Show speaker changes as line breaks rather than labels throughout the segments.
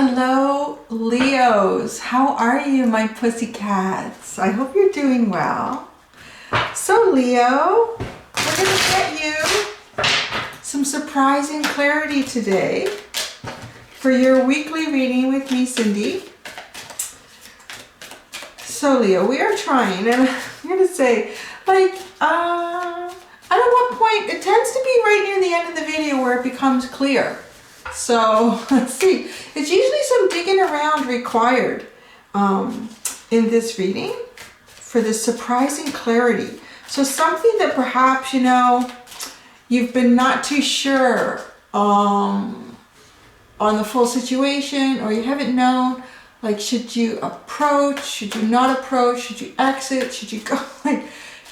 Hello, Leos. How are you, my pussycats? I hope you're doing well. So, Leo, we're going to get you some surprising clarity today for your weekly reading with me, Cindy. So, Leo, we are trying, and I'm going to say, like, I don't know what point, it tends to be right near the end of the video where it becomes clear. So let's see, it's usually some digging around required in this reading for this surprising clarity. So something that perhaps, you know, you've been not too sure on the full situation, or you haven't known, like, should you approach, should you not approach, should you exit, should you go, like,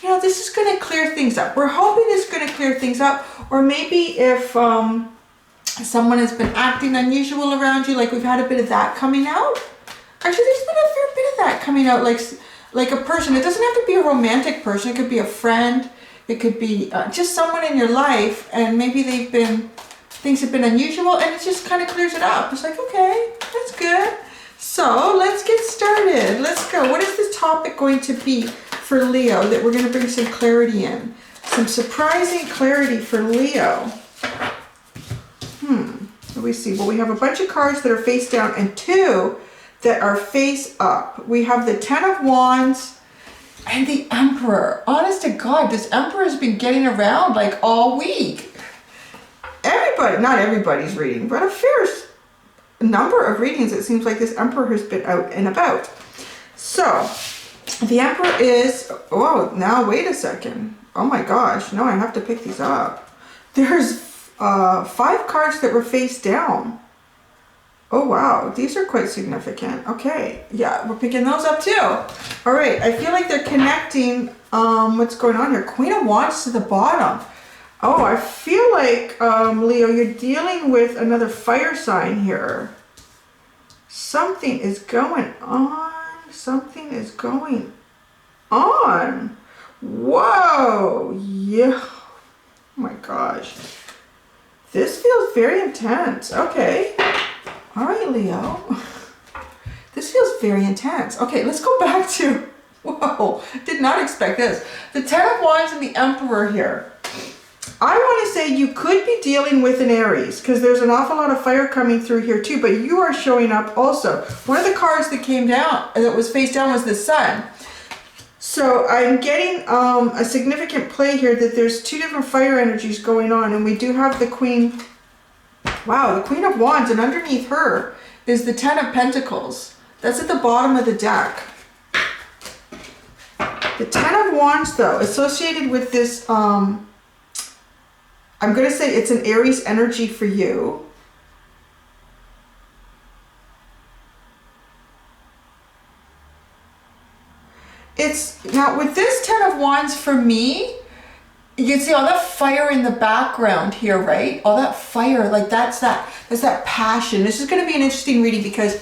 you know, this is going to clear things up. We're hoping this is going to clear things up, or maybe if someone has been acting unusual around you, like we've had a bit of that coming out. Actually, there's been a fair bit of that coming out, like a person. It doesn't have to be a romantic person. It could be a friend. It could be just someone in your life, and maybe things have been unusual, and it just kind of clears it up. It's like, okay, that's good. So let's get started. Let's go. What is this topic going to be for Leo that we're going to bring some clarity in? Some surprising clarity for Leo. Let me see. Well, we have a bunch of cards that are face down and two that are face up. We have the Ten of Wands and the Emperor. Honest to God, this Emperor has been getting around like all week. Everybody, not everybody's reading, but a fair number of readings, it seems like this Emperor has been out and about. So, the Emperor is, oh, now wait a second. Oh my gosh, no, I have to pick these up. There's 5 cards that were face down. Oh wow, these are quite significant. Okay, yeah, we're picking those up too. All right, I feel like they're connecting what's going on here. Queen of Wands to the bottom. Oh, I feel like, Leo, you're dealing with another fire sign here. Something is going on. Something is going on. Whoa, yeah. Oh my gosh. This feels very intense. Okay. All right, Leo. This feels very intense. Okay, let's go back to, whoa, did not expect this. The Ten of Wands and the Emperor here. I want to say you could be dealing with an Aries, because there's an awful lot of fire coming through here too, but you are showing up also. One of the cards that came down, that was face down, was the Sun. So I'm getting a significant play here that there's 2 different fire energies going on, and we do have the Queen, wow, the Queen of Wands, and underneath her is the Ten of Pentacles. That's at the bottom of the deck. The Ten of Wands, though, associated with this, I'm going to say it's an Aries energy for you. It's, now with this Ten of Wands for me, you can see all that fire in the background here, right? All that fire, like that's that passion. This is going to be an interesting reading because,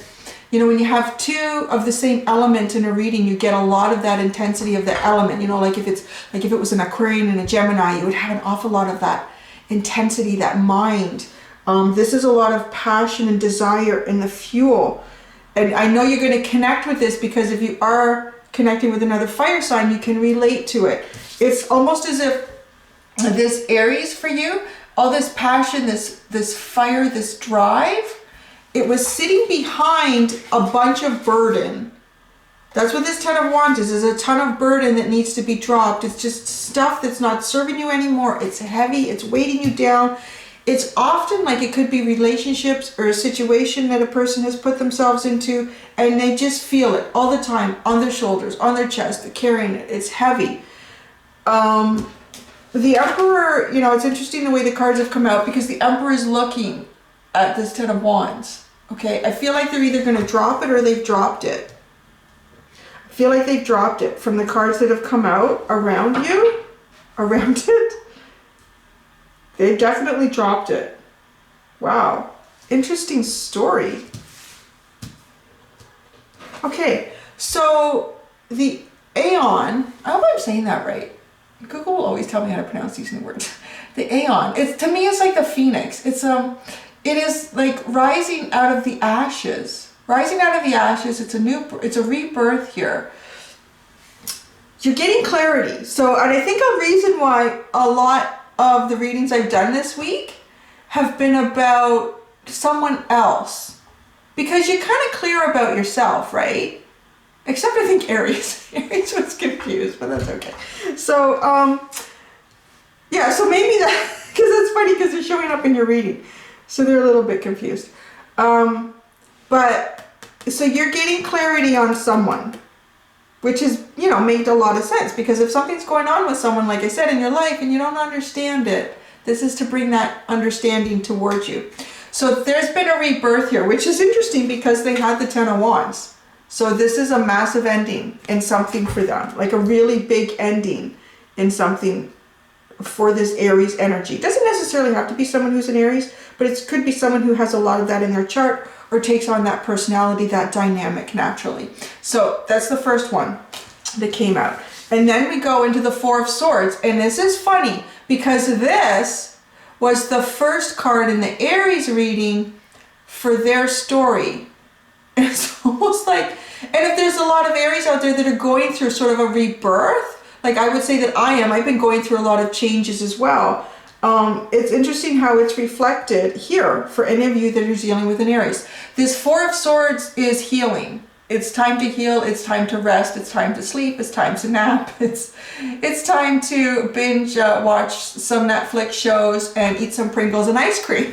you know, when you have 2 of the same element in a reading, you get a lot of that intensity of the element. You know, like if it was an Aquarian and a Gemini, you would have an awful lot of that intensity, that mind. This is a lot of passion and desire and the fuel. And I know you're going to connect with this because if you are connecting with another fire sign, you can relate to it. It's almost as if this Aries for you, all this passion, this fire, this drive, it was sitting behind a bunch of burden. That's what this Ten of Wands is a ton of burden that needs to be dropped. It's just stuff that's not serving you anymore. It's heavy, it's weighting you down. It's often like it could be relationships or a situation that a person has put themselves into, and they just feel it all the time on their shoulders, on their chest, they're carrying it. It's heavy. The Emperor, you know, it's interesting the way the cards have come out because the Emperor is looking at this Ten of Wands. Okay, I feel like they're either going to drop it or they've dropped it. I feel like they've dropped it from the cards that have come out around you, around it. They definitely dropped it. Wow. Interesting story. Okay, so the Aeon, I hope I'm saying that right. Google will always tell me how to pronounce these new words. The Aeon, to me it's like the phoenix. It's it is like rising out of the ashes. Rising out of the ashes, it's a rebirth here. You're getting clarity. So, and I think a reason why a lot of the readings I've done this week have been about someone else. Because you're kind of clear about yourself, right? Except I think Aries. Aries was confused, but that's okay. So, yeah, so maybe that, because that's funny because they're showing up in your reading. So they're a little bit confused. But, so you're getting clarity on someone, which is, you know, made a lot of sense. Because if something's going on with someone, like I said, in your life, and you don't understand it, this is to bring that understanding towards you. So there's been a rebirth here, which is interesting because they had the Ten of Wands. So this is a massive ending in something for them, like a really big ending in something for this Aries energy. It doesn't necessarily have to be someone who's an Aries, but it could be someone who has a lot of that in their chart or takes on that personality, that dynamic naturally. So that's the first one that came out. And then we go into the Four of Swords. And this is funny because this was the first card in the Aries reading for their story. It's almost like, and if there's a lot of Aries out there that are going through sort of a rebirth, like I would say that I've been going through a lot of changes as well. It's interesting how it's reflected here for any of you that are dealing with an Aries. This Four of Swords is healing. It's time to heal. It's time to rest. It's time to sleep. It's time to nap. It's time to binge watch some Netflix shows and eat some Pringles and ice cream.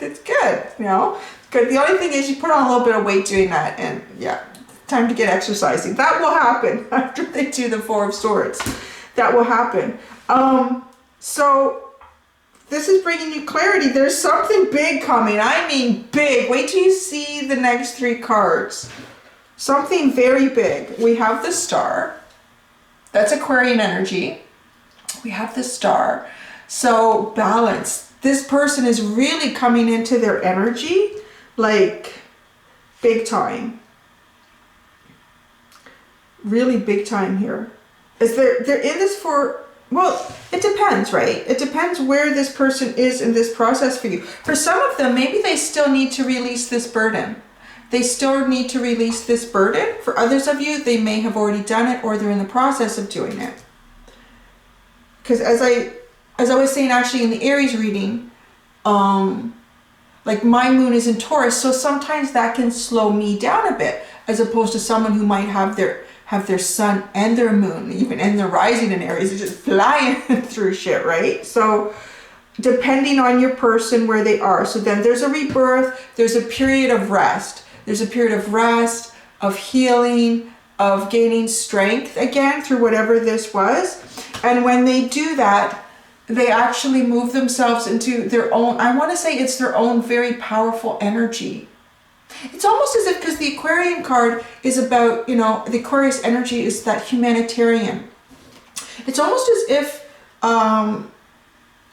It's good, you know. Good. The only thing is you put on a little bit of weight doing that, and yeah, time to get exercising. That will happen after they do the Four of Swords. That will happen. So this is bringing you clarity. There's something big coming. I mean big. Wait till you see the next three cards. Something very big. We have the Star. That's Aquarian energy. We have the Star. So balance. This person is really coming into their energy like big time. Really big time here. Is they're in this for, well, it depends, right? It depends where this person is in this process for you. For some of them, maybe they still need to release this burden. They still need to release this burden. For others of you, they may have already done it or they're in the process of doing it. Because as I was saying actually in the Aries reading, like my moon is in Taurus, so sometimes that can slow me down a bit, as opposed to someone who might have their sun and their moon, even and their rising in Aries, is just flying through shit, right? So depending on your person, where they are. So then there's a rebirth, there's a period of rest. There's a period of rest, of healing, of gaining strength again through whatever this was. And when they do that, they actually move themselves into their own, I want to say it's their own very powerful energy. It's almost as if, because the Aquarian card is about, you know, the Aquarius energy is that humanitarian. It's almost as if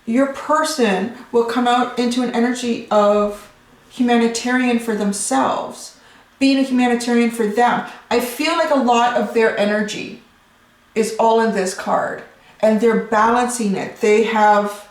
your person will come out into an energy of humanitarian for themselves, being a humanitarian for them. I feel like a lot of their energy is all in this card, and they're balancing it. They have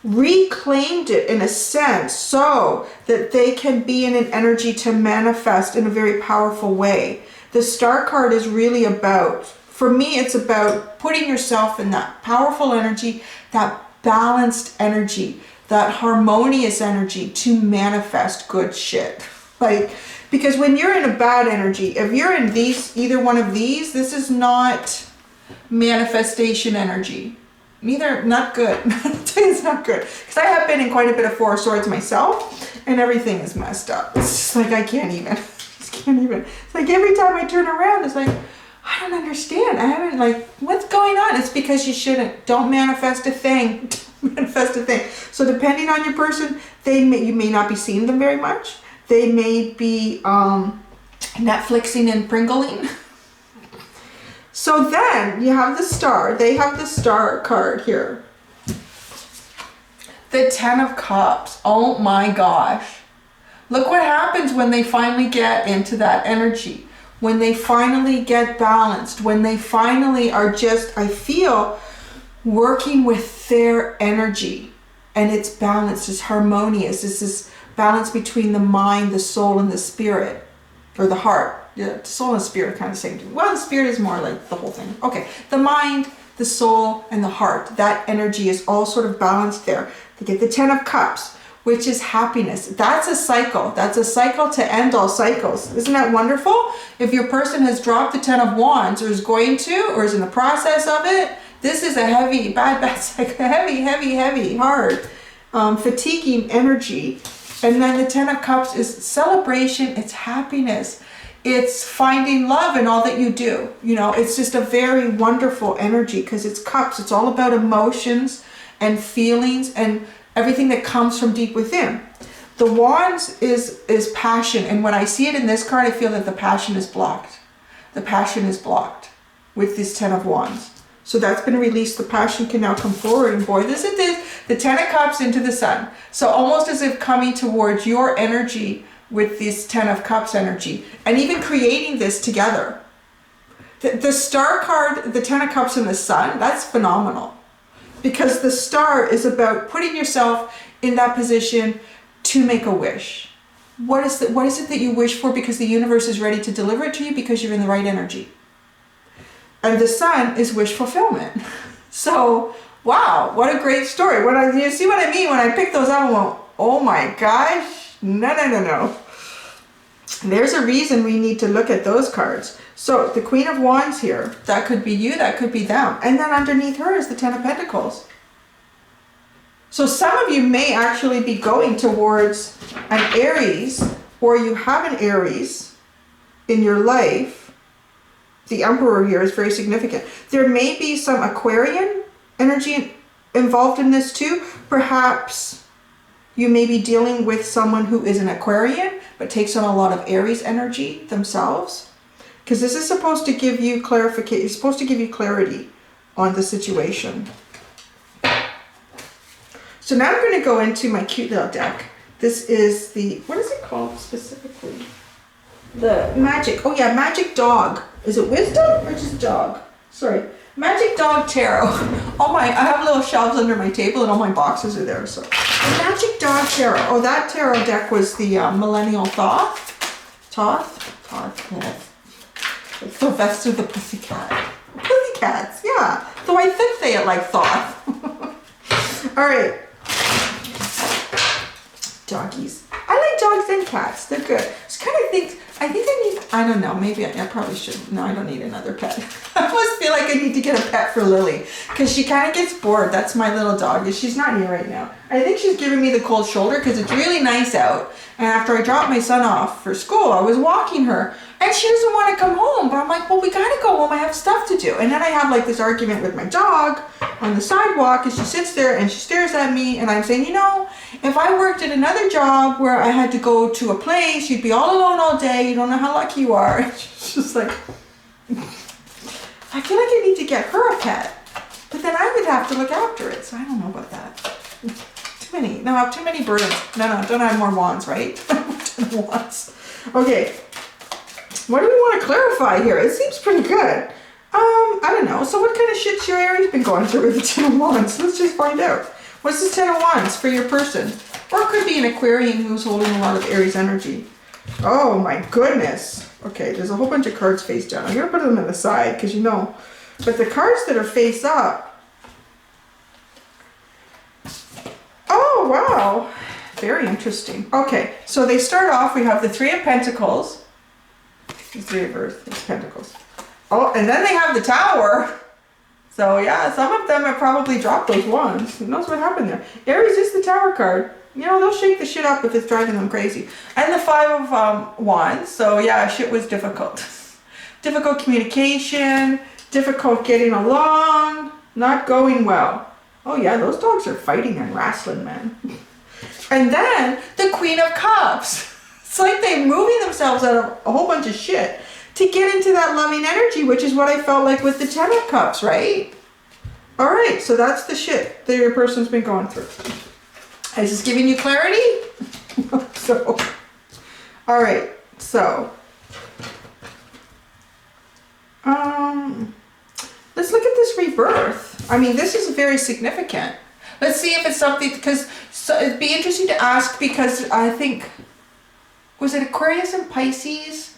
reclaimed it in a sense so that they can be in an energy to manifest in a very powerful way. The Star card is really about, for me, it's about putting yourself in that powerful energy, that balanced energy, that harmonious energy to manifest good shit. Like, because when you're in a bad energy, if you're in these, either one of these, this is not manifestation energy. Neither, not good. It's not good. Because I have been in quite a bit of Four of Swords myself, and everything is messed up. It's just like, I can't even. It's like every time I turn around, it's like, I don't understand. I haven't, like, what's going on? It's because you shouldn't. Don't manifest a thing. Manifest a thing. So depending on your person, you may not be seeing them very much. They may be Netflixing and Pringling. So then you have the Star. They have the Star card here. The Ten of Cups. Oh my gosh. Look what happens when they finally get into that energy. When they finally get balanced. When they finally are just, I feel, working with their energy. And it's balanced, it's harmonious, this is balance between the mind, the soul, and the spirit, or the heart. Yeah, soul and spirit kind of same thing. Well, the spirit is more like the whole thing. Okay, the mind, the soul, and the heart. That energy is all sort of balanced there. They get the 10 of Cups, which is happiness. That's a cycle. That's a cycle to end all cycles. Isn't that wonderful? If your person has dropped the 10 of Wands, or is going to, or is in the process of it, this is a heavy, bad cycle. Heavy, hard, fatiguing energy. And then the 10 of Cups is celebration. It's happiness. It's finding love in all that you do. You know, it's just a very wonderful energy because it's cups. It's all about emotions and feelings and everything that comes from deep within. The Wands is passion. And when I see it in this card, I feel that the passion is blocked. The passion is blocked with this 10 of Wands. So that's been released. The passion can now come forward. And boy, this is the 10 of Cups into the Sun. So almost as if coming towards your energy with this 10 of Cups energy, and even creating this together. The star card, the 10 of Cups and the Sun, that's phenomenal. Because the star is about putting yourself in that position to make a wish. What is it that you wish for? Because the universe is ready to deliver it to you because you're in the right energy. And the Sun is wish fulfillment. So, wow, what a great story. You see what I mean? When I picked those out, I went, oh my gosh. No. There's a reason we need to look at those cards. So the Queen of Wands here, that could be you, that could be them. And then underneath her is the 10 of Pentacles. So some of you may actually be going towards an Aries, or you have an Aries in your life. The Emperor here is very significant. There may be some Aquarian energy involved in this too. Perhaps you may be dealing with someone who is an Aquarian, but takes on a lot of Aries energy themselves. Because this is supposed to give you clarification, it's supposed to give you clarity on the situation. So now I'm going to go into my cute little deck. This is the, what is it called specifically? The Magic, oh yeah, Magic Dog. Is it Wisdom or just Dog? Sorry. Magic Dog Tarot. I have little shelves under my table and all my boxes are there. So, the Magic Dog Tarot. Oh, that tarot deck was the Millennial Thoth, yeah. Sylvester the Pussycat. Pussycats, yeah. Though I think say it like Thoth. All right. Doggies. I like dogs and cats. They're good. I don't know, maybe I probably shouldn't. No, I don't need another pet. I almost feel like I need to get a pet for Lily because she kind of gets bored. That's my little dog. She's not here right now. I think she's giving me the cold shoulder because it's really nice out. And after I dropped my son off for school, I was walking her and she doesn't want to come home. But I'm like, well, we got to go home. I have stuff to do. And then I have like this argument with my dog on the sidewalk and she sits there and she stares at me and I'm saying, you know, if I worked at another job where I had to go to a place, you'd be all alone all day. You don't know how lucky you are. She's just like, I feel like I need to get her a pet. But then I would have to look after it. So I don't know about that. Too many. No, I have too many burdens. No, don't have more wands, right? Wands. Okay. What do we want to clarify here? It seems pretty good. I don't know. So what kind of shit's your Aries been going through with the 10 of Wands? Let's just find out. What's this 10 of Wands for your person? Or it could be an Aquarian who's holding a lot of Aries energy. Oh my goodness. Okay, there's a whole bunch of cards face down. I'm going to put them on the side because you know. But the cards that are face up. Oh, wow. Very interesting. Okay, so they start off, we have the 3 of Pentacles. The 3 of Earth, 3 of Pentacles. Oh, and then they have the Tower. So yeah, some of them have probably dropped those wands. Who knows what happened there? Aries is the Tower card. You know, they'll shake the shit up if it's driving them crazy. And the 5 of Wands. So yeah, shit was difficult. Difficult communication, difficult getting along, not going well. Oh yeah, those dogs are fighting and wrestling, man. And then the Queen of Cups. It's like they're moving themselves out of a whole bunch of shit to get into that loving energy, which is what I felt like with the 10 of Cups, right? All right, so that's the shit that your person's been going through. Is this giving you clarity? So, all right, so, let's look at this rebirth. I mean, this is very significant. Let's see if it's something, because So it'd be interesting to ask, because I think, was it Aquarius and Pisces?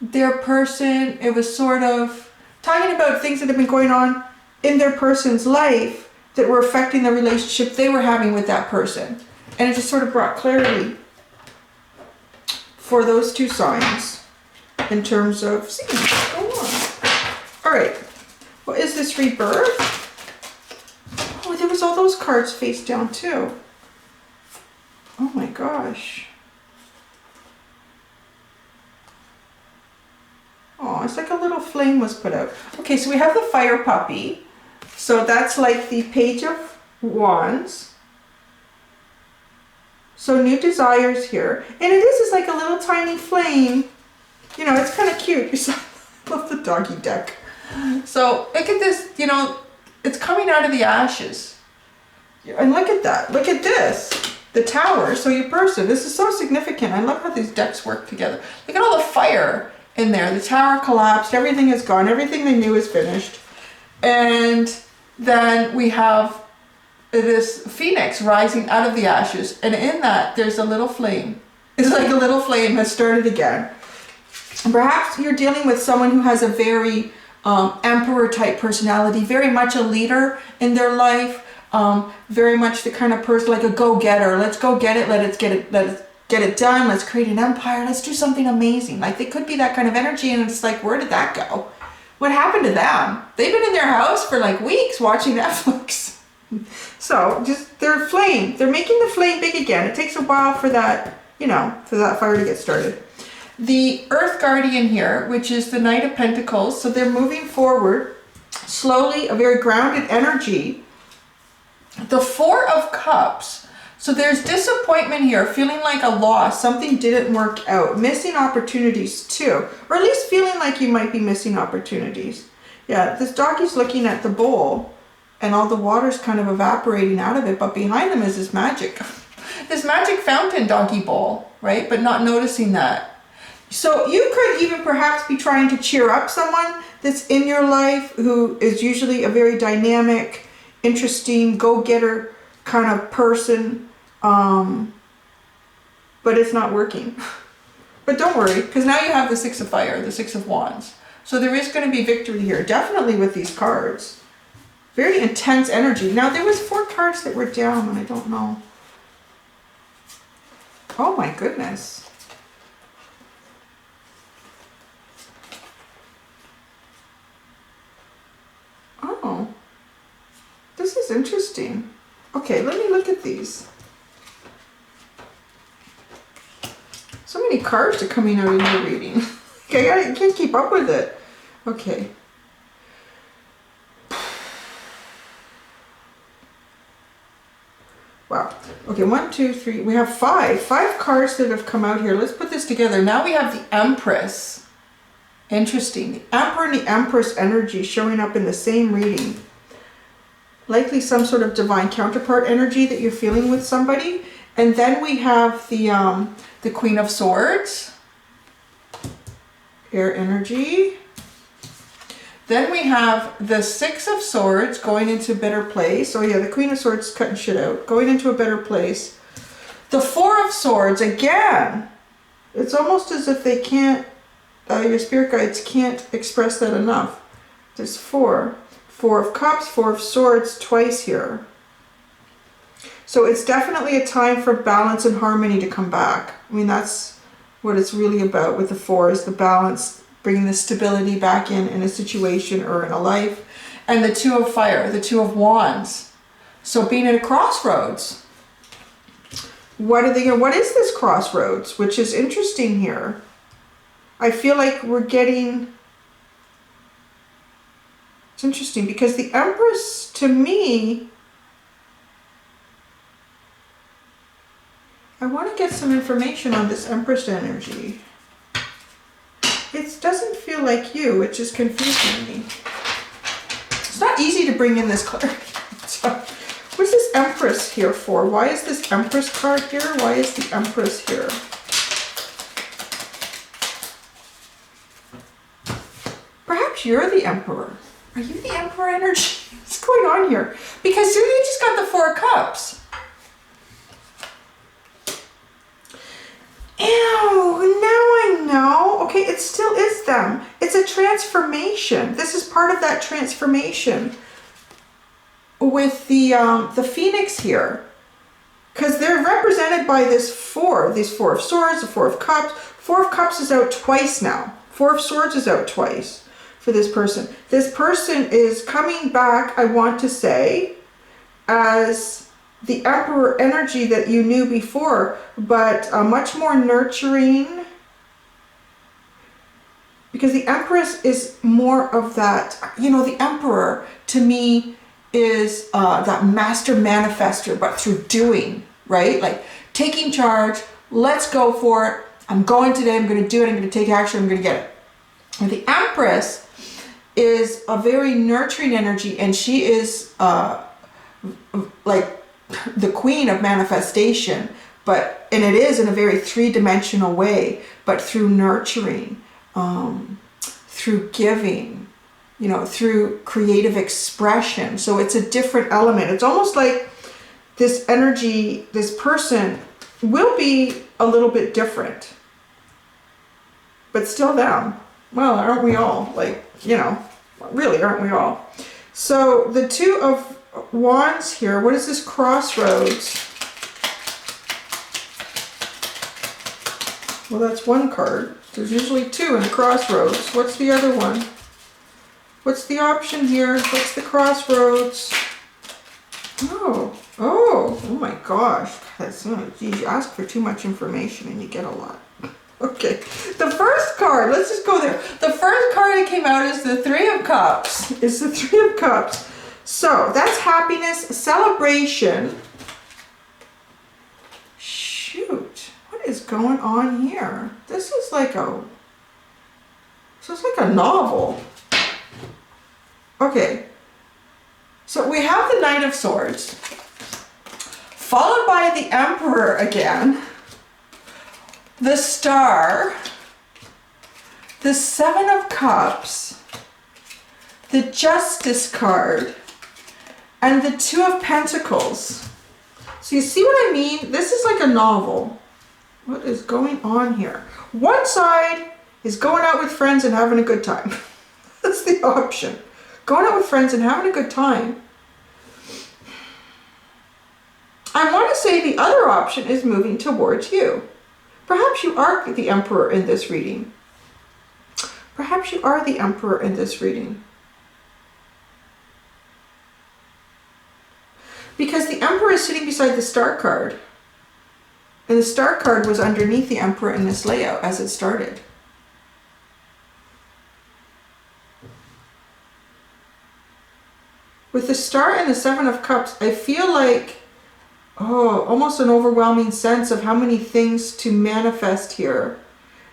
Their person, it was sort of talking about things that have been going on in their person's life that were affecting the relationship they were having with that person. And it just sort of brought clarity for those two signs in terms of seeing what's going on. All right, what is this rebirth? Oh, there was all those cards face down too. Oh my gosh. Oh, it's like a little flame was put out. Okay, so we have the fire puppy. So that's like the Page of Wands. So new desires here. And it is like a little tiny flame. You know, it's kind of cute. I love the doggy deck. So look at this, you know, it's coming out of the ashes. And look at that. Look at this. The Tower. So your person, this is so significant. I love how these decks work together. Look at all the fire in there. The Tower collapsed. Everything is gone. Everything they knew is finished. And then we have this phoenix rising out of the ashes, and in that there's a little flame. It's like a little flame has started again. And perhaps you're dealing with someone who has a very emperor type personality, very much a leader in their life, very much the kind of person, like a go-getter. Let's go get it. Let's get it done. Let's create an empire. Let's do something amazing. Like, they could be that kind of energy, and it's like, where did that go? What happened to them? They've been in their house for like weeks watching Netflix. So just their flame, they're making the flame big again. It takes a while for that, you know, for that fire to get started. The Earth Guardian here, which is the Knight of Pentacles. So they're moving forward slowly, a very grounded energy. The Four of Cups. So there's disappointment here, feeling like a loss, something didn't work out, missing opportunities too, or at least feeling like you might be missing opportunities. Yeah, this doggy's looking at the bowl and all the water's kind of evaporating out of it, but behind them is this magic fountain doggy bowl, right? But not noticing that. So you could even perhaps be trying to cheer up someone that's in your life who is usually a very dynamic, interesting, go-getter kind of person, but it's not working. But don't worry, because now you have the Six of Fire, the Six of Wands. So there is going to be victory here, definitely with these cards. Very intense energy. Now there was 4 cards that were down, and I don't know. Oh my goodness. Oh, this is interesting. Okay, let me look at these. So many cards are coming out in your reading. I can't keep up with it. Okay. Wow. Okay, 1, 2, 3. We have 5 cards that have come out here. Let's put this together. Now we have the Empress. Interesting. The Emperor and the Empress energy showing up in the same reading. Likely some sort of divine counterpart energy that you're feeling with somebody. And then we have the Queen of Swords, air energy. Then we have the Six of Swords going into a better place. Oh yeah, the Queen of Swords cutting shit out, going into a better place. The Four of Swords, again, it's almost as if they can't, your spirit guides can't express that enough. There's 4. 4 of Cups, 4 of Swords twice here. So it's definitely a time for balance and harmony to come back. I mean, that's what it's really about with the 4, is the balance, bringing the stability back in a situation or in a life. And the 2 of Fire, the 2 of Wands. So being at a crossroads. What is this crossroads? Which is interesting here. I feel like we're getting... It's interesting because the Empress, to me, I want to get some information on this Empress energy. It doesn't feel like you, it's just confusing me. It's not easy to bring in this clarity. So, what's this Empress here for? Why is this Empress card here? Why is the Empress here? Perhaps you're the Emperor. Are you the Emperor energy? What's going on here? Because you just got the 4 of Cups. it still is them. It's a transformation. This is part of that transformation with the Phoenix here. Because they're represented by these Four of Swords, the Four of Cups. Four of Cups is out twice now. Four of Swords is out twice for this person. This person is coming back, I want to say, as the Emperor energy that you knew before, but much more nurturing. Because the Empress is more of that, you know, the Emperor to me is that master manifester, but through doing, right? Like taking charge, let's go for it. I'm going today, I'm going to do it, I'm going to take action, I'm going to get it. And the Empress is a very nurturing energy, and she is like the queen of manifestation, and it is in a very three-dimensional way, but through nurturing, through giving, you know, through creative expression. So it's a different element. It's almost like this energy, this person will be a little bit different, but still them. Well, aren't we all? Like, you know, really, aren't we all? So the Two of Wands here, what is this crossroads? Well, that's one card. There's usually two in a crossroads. What's the other one? What's the option here? What's the crossroads? Oh my gosh. Geez, you ask for too much information and you get a lot. Okay, the first card, let's just go there. The first card that came out is the Three of Cups. It's the Three of Cups. So that's happiness, celebration. Shoot, what is going on here? This is like a novel. Okay, so we have the Knight of Swords, followed by the Emperor again, the Star, the Seven of Cups, the Justice card, and the Two of Pentacles. So you see what I mean? This is like a novel. What is going on here? One side is going out with friends and having a good time. That's the option. Going out with friends and having a good time. I want to say the other option is moving towards you. Perhaps you are the Emperor in this reading. Perhaps you are the Emperor in this reading. Because the Emperor is sitting beside the Star card. And the Star card was underneath the Emperor in this layout as it started. With the Star and the Seven of Cups, I feel like, almost an overwhelming sense of how many things to manifest here.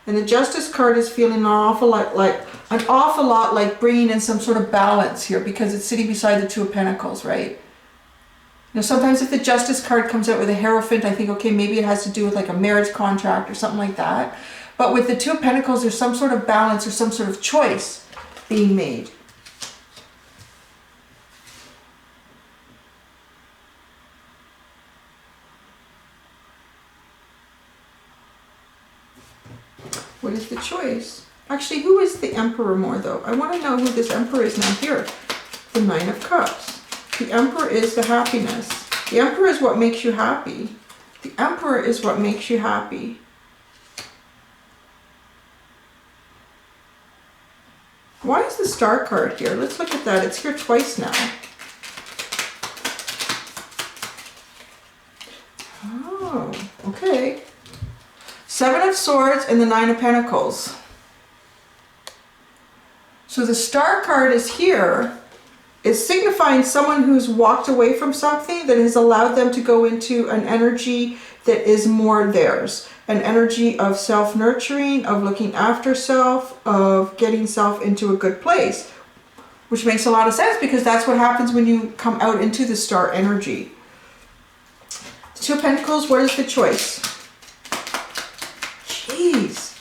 And the Justice card is feeling an awful lot like bringing in some sort of balance here, because it's sitting beside the Two of Pentacles, right? Now, sometimes if the Justice card comes out with a Hierophant, I think, okay, maybe it has to do with like a marriage contract or something like that. But with the Two of Pentacles, there's some sort of balance or some sort of choice being made. What is the choice? Actually, who is the Emperor more though? I want to know who this Emperor is now here. The Nine of Cups. The Emperor is the happiness. The Emperor is what makes you happy. The Emperor is what makes you happy. Why is the Star card here? Let's look at that. It's here twice now. Oh, okay. Seven of Swords and the Nine of Pentacles. So the Star card is here. It's signifying someone who's walked away from something that has allowed them to go into an energy that is more theirs. An energy of self-nurturing, of looking after self, of getting self into a good place. Which makes a lot of sense, because that's what happens when you come out into the Star energy. The Two of Pentacles, what is the choice? Jeez.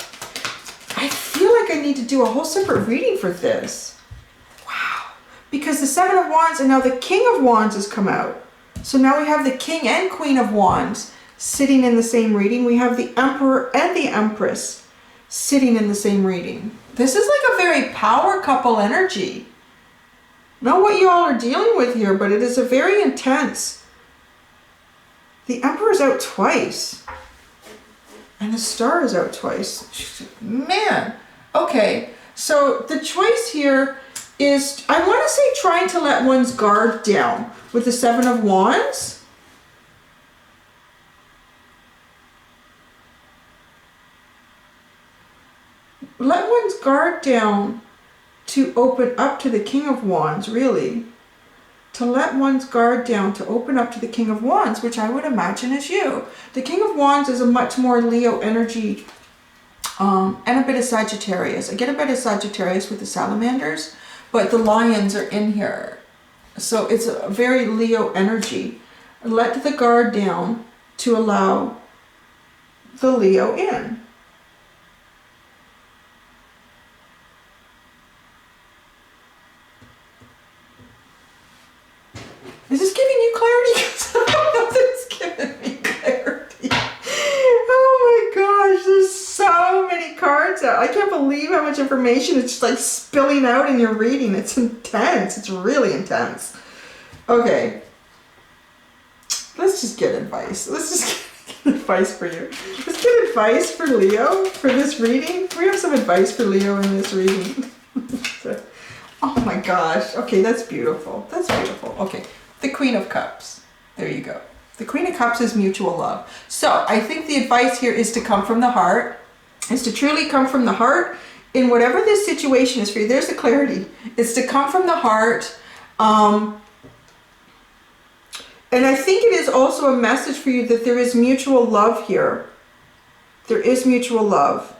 I feel like I need to do a whole separate reading for this. Because the Seven of Wands and now the King of Wands has come out. So now we have the King and Queen of Wands sitting in the same reading. We have the Emperor and the Empress sitting in the same reading. This is like a very power couple energy. Know what you all are dealing with here, but it is a very intense. The Emperor's out twice. And the Star is out twice. Man. Okay. So the choice here is, I want to say trying to let one's guard down with the Seven of Wands. Let one's guard down to open up to the King of Wands, really. To let one's guard down to open up to the King of Wands, which I would imagine is you. The King of Wands is a much more Leo energy and a bit of Sagittarius. I get a bit of Sagittarius with the salamanders, but the lions are in here. So it's a very Leo energy. Let the guard down to allow the Leo in. Is this giving you clarity? I don't know if it's giving me clarity. Oh my gosh, there's so many cards out. I can't believe how much information is just like spilling out in your reading. It's intense. It's really intense. Okay. Let's just get advice. Let's just get advice for you. Let's get advice for Leo for this reading. We have some advice for Leo in this reading. Oh my gosh. Okay, that's beautiful. That's beautiful. Okay. The Queen of Cups. There you go. The Queen of Cups is mutual love. So I think the advice here is to come from the heart, is to truly come from the heart in whatever this situation is for you. There's the clarity. It's to come from the heart. And I think it is also a message for you that there is mutual love here. There is mutual love.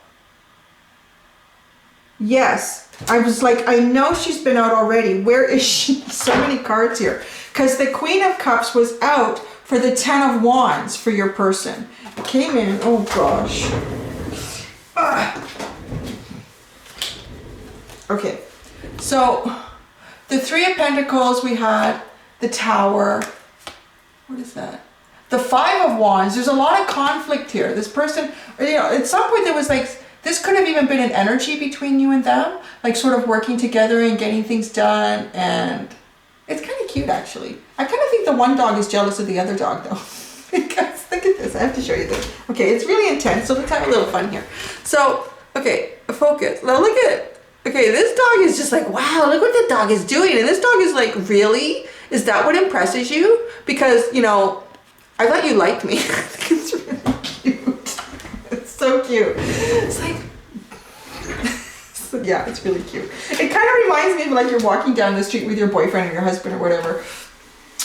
Yes. I was like, I know she's been out already. Where is she? So many cards here. Because the Queen of Cups was out for the Ten of Wands for your person. It came in, oh gosh. Okay, so the Three of Pentacles, we had the Tower. What is that? The Five of Wands. There's a lot of conflict here. This person, you know, at some point there was like, this could have even been an energy between you and them, like sort of working together and getting things done, and it's kind of cute actually. I kind of think the one dog is jealous of the other dog though. Because look at this, I have to show you this. Okay, it's really intense, so let's have a little fun here. So, okay, focus. Now look at, okay, this dog is just like, wow, look what the dog is doing. And this dog is like, really? Is that what impresses you? Because, you know, I thought you liked me. I think it's really cute. It's so cute. It's like, yeah, it's really cute. It kind of reminds me of like you're walking down the street with your boyfriend or your husband or whatever,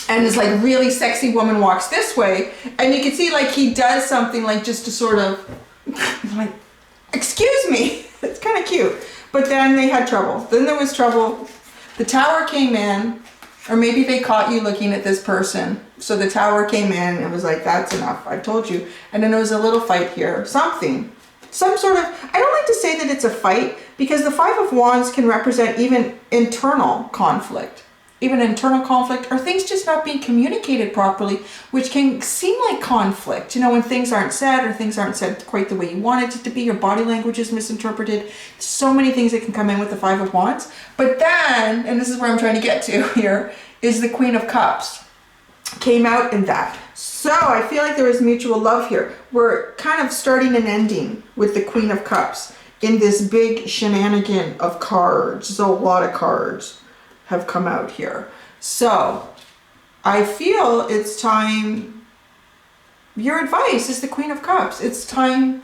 and this like really sexy woman walks this way, and you can see like he does something like just to sort of like, excuse me. It's kind of cute. But then they had trouble. Then there was trouble. The Tower came in, or maybe they caught you looking at this person. So the Tower came in and was like, that's enough. I told you. And then there was a little fight here. Something. Some sort of, I don't like to say that it's a fight, because the Five of Wands can represent even internal conflict. Even internal conflict, or things just not being communicated properly, which can seem like conflict. You know, when things aren't said, or things aren't said quite the way you want it to be, your body language is misinterpreted. So many things that can come in with the Five of Wands. But then, and this is where I'm trying to get to here, is the Queen of Cups. Came out in that. So I feel like there is mutual love here. We're kind of starting and ending with the Queen of Cups in this big shenanigan of cards. So a lot of cards have come out here. So I feel it's time, your advice is the Queen of Cups. It's time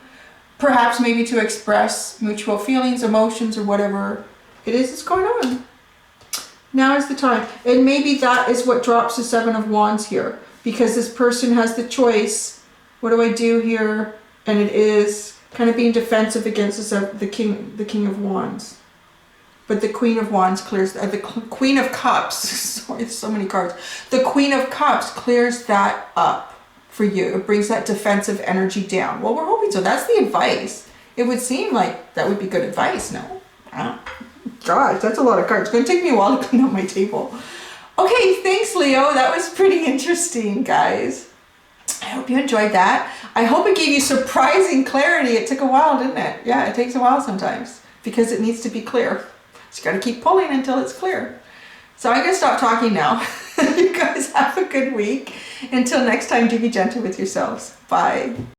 perhaps maybe to express mutual feelings, emotions, or whatever it is that's going on. Now is the time. And maybe that is what drops the Seven of Wands here, because this person has the choice. What do I do here? And it is kind of being defensive against the King of Wands. But the Queen of Wands clears, the Queen of Cups, sorry, so many cards. The Queen of Cups clears that up for you. It brings that defensive energy down. Well, we're hoping so. That's the advice. It would seem like that would be good advice, no? Gosh, that's a lot of cards. It's going to take me a while to clean up my table. Okay, thanks, Leo. That was pretty interesting, guys. I hope you enjoyed that. I hope it gave you surprising clarity. It took a while, didn't it? Yeah, it takes a while sometimes because it needs to be clear. So you got to keep pulling until it's clear. So I'm going to stop talking now. You guys have a good week. Until next time, do be gentle with yourselves. Bye.